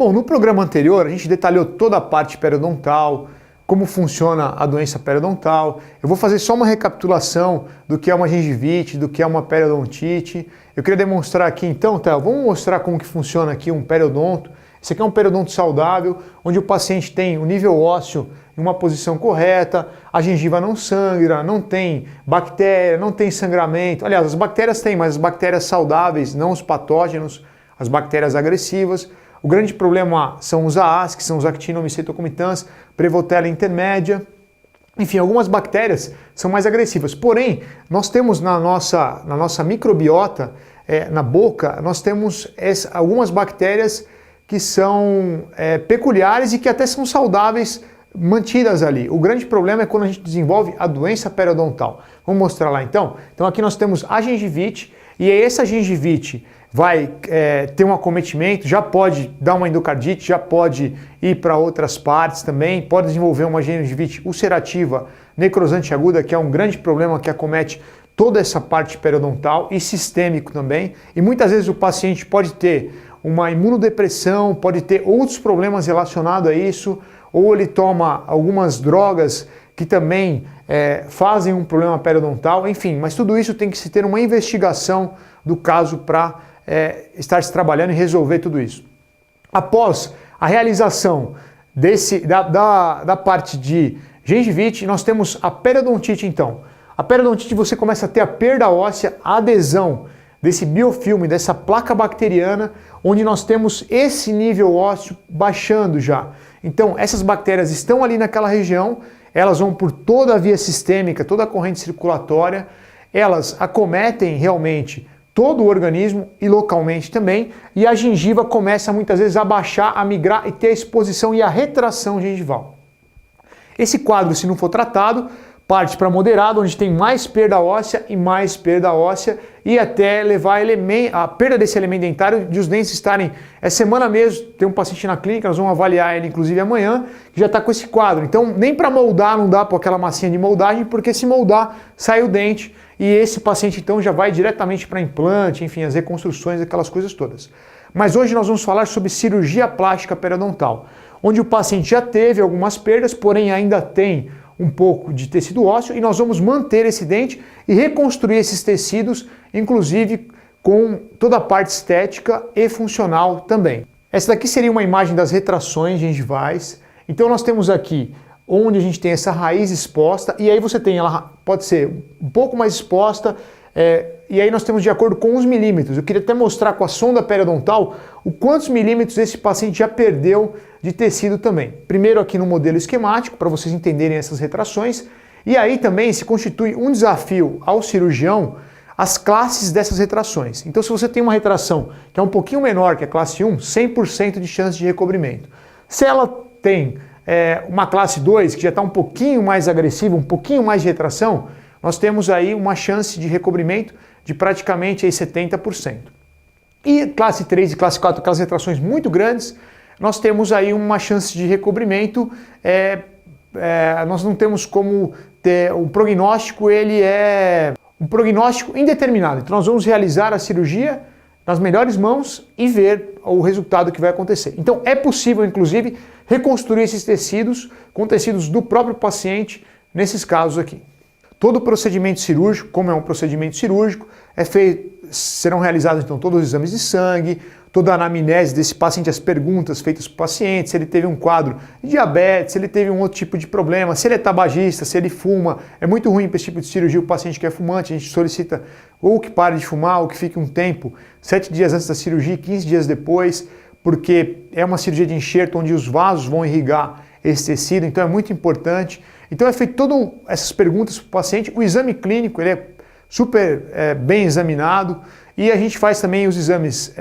Bom, no programa anterior a gente detalhou toda a parte periodontal, como funciona a doença periodontal. Eu vou fazer só uma recapitulação do que é uma gengivite, do que é uma periodontite. Eu queria demonstrar aqui então, tá? Vamos mostrar como que funciona aqui um periodonto. Esse aqui é um periodonto saudável, onde o paciente tem o nível ósseo em uma posição correta, a gengiva não sangra, não tem bactéria, não tem sangramento. Aliás, as bactérias têm, mas as bactérias saudáveis, não os patógenos, as bactérias agressivas. O grande problema são os AAs, que são os actinomycetocomitans, Prevotella intermédia. Enfim, algumas bactérias são mais agressivas. Porém, nós temos na nossa microbiota, na boca, nós temos algumas bactérias que são peculiares e que até são saudáveis mantidas ali. O grande problema é quando a gente desenvolve a doença periodontal. Vamos mostrar lá então? Então aqui nós temos a gengivite e essa gengivite vai ter um acometimento, já pode dar uma endocardite, já pode ir para outras partes também, pode desenvolver uma gengivite ulcerativa necrosante aguda, que é um grande problema que acomete toda essa parte periodontal e sistêmico também. E muitas vezes o paciente pode ter uma imunodepressão, pode ter outros problemas relacionados a isso, ou ele toma algumas drogas que também fazem um problema periodontal, enfim, mas tudo isso tem que se ter uma investigação do caso para estar se trabalhando e resolver tudo isso. Após a realização da parte de gengivite, nós temos a periodontite então. A periodontite você começa a ter a perda óssea, a adesão desse biofilme, dessa placa bacteriana, onde nós temos esse nível ósseo baixando já. Então essas bactérias estão ali naquela região, elas vão por toda a via sistêmica, toda a corrente circulatória, elas acometem realmente todo o organismo e localmente também, e a gengiva começa muitas vezes a baixar, a migrar e ter a exposição e a retração gengival. Esse quadro, se não for tratado, parte para moderado, onde tem mais perda óssea e até levar a perda desse elemento dentário, de os dentes estarem... semana mesmo, tem um paciente na clínica, nós vamos avaliar ele inclusive amanhã, que já está com esse quadro. Então nem para moldar não dá para aquela massinha de moldagem, porque se moldar sai o dente e esse paciente então já vai diretamente para implante, enfim, as reconstruções, aquelas coisas todas. Mas hoje nós vamos falar sobre cirurgia plástica periodontal, onde o paciente já teve algumas perdas, porém ainda tem um pouco de tecido ósseo e nós vamos manter esse dente e reconstruir esses tecidos, inclusive com toda a parte estética e funcional também. Essa daqui seria uma imagem das retrações gengivais. Então nós temos aqui onde a gente tem essa raiz exposta e aí você tem, ela pode ser um pouco mais exposta, e aí nós temos de acordo com os milímetros. Eu queria até mostrar com a sonda periodontal o quantos milímetros esse paciente já perdeu de tecido também. Primeiro aqui no modelo esquemático, para vocês entenderem essas retrações, e aí também se constitui um desafio ao cirurgião as classes dessas retrações. Então se você tem uma retração que é um pouquinho menor que a classe 1, 100% de chance de recobrimento. Se ela tem uma classe 2, que já está um pouquinho mais agressiva, um pouquinho mais de retração, nós temos aí uma chance de recobrimento de praticamente aí 70%. E classe 3 e classe 4, aquelas retrações muito grandes, nós temos aí uma chance de recobrimento, nós não temos como ter, o prognóstico ele é um prognóstico indeterminado. Então nós vamos realizar a cirurgia nas melhores mãos e ver o resultado que vai acontecer. Então é possível, inclusive, reconstruir esses tecidos com tecidos do próprio paciente, nesses casos aqui. Todo procedimento cirúrgico, como é um procedimento cirúrgico, serão realizados então todos os exames de sangue, toda a anamnese desse paciente, as perguntas feitas para o paciente, se ele teve um quadro de diabetes, se ele teve um outro tipo de problema, se ele é tabagista, se ele fuma. É muito ruim para esse tipo de cirurgia o paciente que é fumante, a gente solicita ou que pare de fumar ou que fique um tempo, 7 dias antes da cirurgia, 15 dias depois, porque é uma cirurgia de enxerto onde os vasos vão irrigar esse tecido, então é muito importante. Então é feito todas essas perguntas para o paciente, o exame clínico ele é super bem examinado e a gente faz também os exames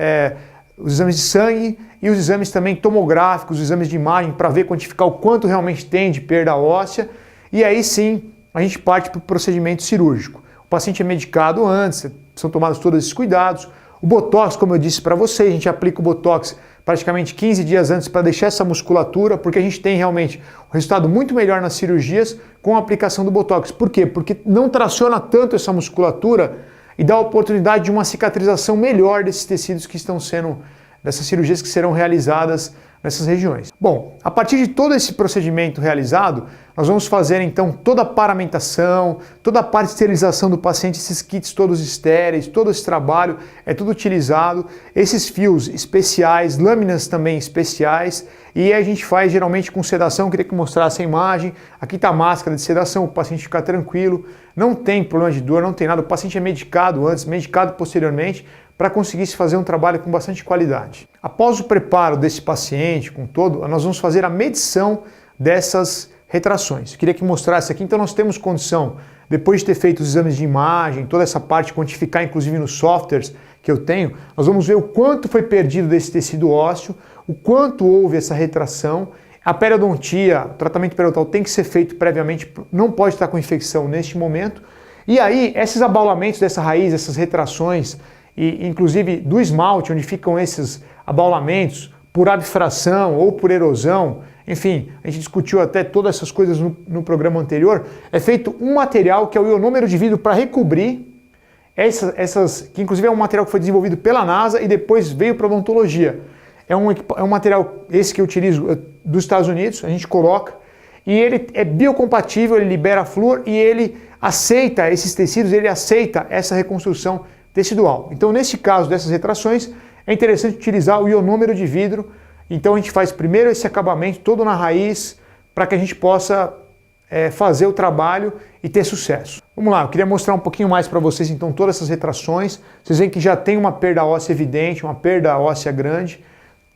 de sangue e os exames também tomográficos, os exames de imagem para ver, quantificar o quanto realmente tem de perda óssea e aí sim a gente parte para o procedimento cirúrgico. O paciente é medicado antes, são tomados todos esses cuidados. O Botox, como eu disse para vocês, a gente aplica o Botox praticamente 15 dias antes para deixar essa musculatura, porque a gente tem realmente um resultado muito melhor nas cirurgias com a aplicação do Botox. Por quê? Porque não traciona tanto essa musculatura e dá a oportunidade de uma cicatrização melhor desses tecidos que estão sendo, dessas cirurgias que serão realizadas nessas regiões. Bom, a partir de todo esse procedimento realizado, nós vamos fazer então toda a paramentação, toda a parte de esterilização do paciente, esses kits todos estéreis, todo esse trabalho é tudo utilizado, esses fios especiais, lâminas também especiais, e a gente faz geralmente com sedação. Eu queria que mostrasse a imagem, aqui está a máscara de sedação, o paciente fica tranquilo, não tem problema de dor, não tem nada, o paciente é medicado antes, medicado posteriormente, para conseguir se fazer um trabalho com bastante qualidade. Após o preparo desse paciente com todo, nós vamos fazer a medição dessas retrações. Eu queria que mostrasse aqui, então nós temos condição, depois de ter feito os exames de imagem, toda essa parte, quantificar inclusive nos softwares que eu tenho, nós vamos ver o quanto foi perdido desse tecido ósseo, o quanto houve essa retração. A periodontia, o tratamento periodontal tem que ser feito previamente, não pode estar com infecção neste momento. E aí, esses abaulamentos dessa raiz, essas retrações, e inclusive do esmalte, onde ficam esses abaulamentos por abfração ou por erosão, enfim, a gente discutiu até todas essas coisas no programa anterior, é feito um material que é o ionômero de vidro para recobrir que inclusive é um material que foi desenvolvido pela NASA e depois veio para a odontologia. É um material, esse que eu utilizo, dos Estados Unidos, a gente coloca, e ele é biocompatível, ele libera flúor e ele aceita esses tecidos, ele aceita essa reconstrução tecidual. Então, nesse caso dessas retrações, é interessante utilizar o ionômero de vidro. Então, a gente faz primeiro esse acabamento todo na raiz, para que a gente possa fazer o trabalho e ter sucesso. Vamos lá, eu queria mostrar um pouquinho mais para vocês, então, todas essas retrações. Vocês veem que já tem uma perda óssea evidente, uma perda óssea grande.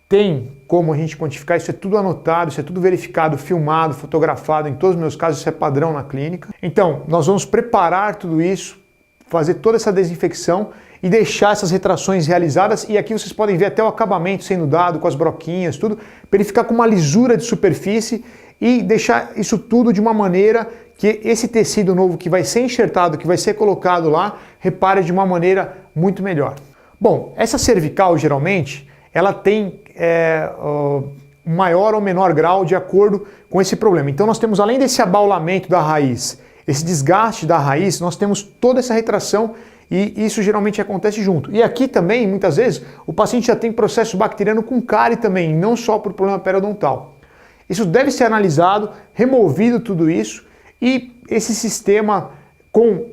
Tem como a gente quantificar, isso é tudo anotado, isso é tudo verificado, filmado, fotografado, em todos os meus casos isso é padrão na clínica. Então, nós vamos preparar tudo isso, fazer toda essa desinfecção e deixar essas retrações realizadas, e aqui vocês podem ver até o acabamento sendo dado com as broquinhas, tudo, para ele ficar com uma lisura de superfície e deixar isso tudo de uma maneira que esse tecido novo que vai ser enxertado, que vai ser colocado lá, repare de uma maneira muito melhor. Bom, essa cervical geralmente, ela tem maior ou menor grau de acordo com esse problema. Então nós temos, além desse abaulamento da raiz, esse desgaste da raiz, nós temos toda essa retração e isso geralmente acontece junto. E aqui também, muitas vezes, o paciente já tem processo bacteriano com cárie também, não só por problema periodontal. Isso deve ser analisado, removido tudo isso, e esse sistema,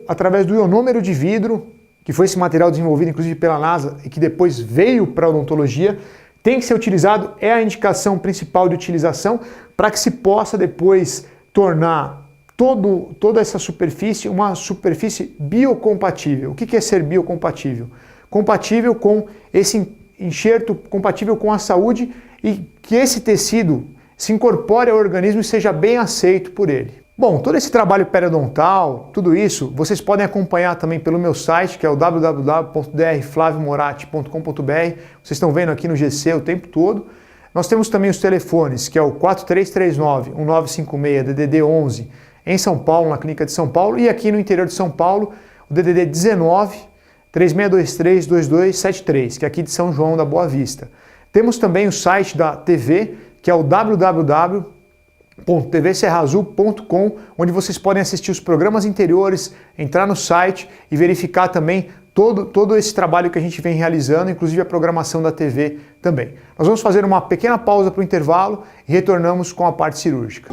através do ionômero de vidro, que foi esse material desenvolvido inclusive pela NASA e que depois veio para a odontologia, tem que ser utilizado, é a indicação principal de utilização, para que se possa depois tornar toda essa superfície uma superfície biocompatível. O que é ser biocompatível? Compatível com esse enxerto, compatível com a saúde, e que esse tecido se incorpore ao organismo e seja bem aceito por ele. Bom, todo esse trabalho periodontal, tudo isso, vocês podem acompanhar também pelo meu site, que é o www.drflaviomoratti.com.br. Vocês estão vendo aqui no GC o tempo todo. Nós temos também os telefones, que é o 4339-1956, DDD 11, em São Paulo, na Clínica de São Paulo, e aqui no interior de São Paulo, o DDD 19-3623-2273, que é aqui de São João da Boa Vista. Temos também o site da TV, que é o www.tvserraazul.com, onde vocês podem assistir os programas anteriores, entrar no site e verificar também todo esse trabalho que a gente vem realizando, inclusive a programação da TV também. Nós vamos fazer uma pequena pausa para o intervalo e retornamos com a parte cirúrgica.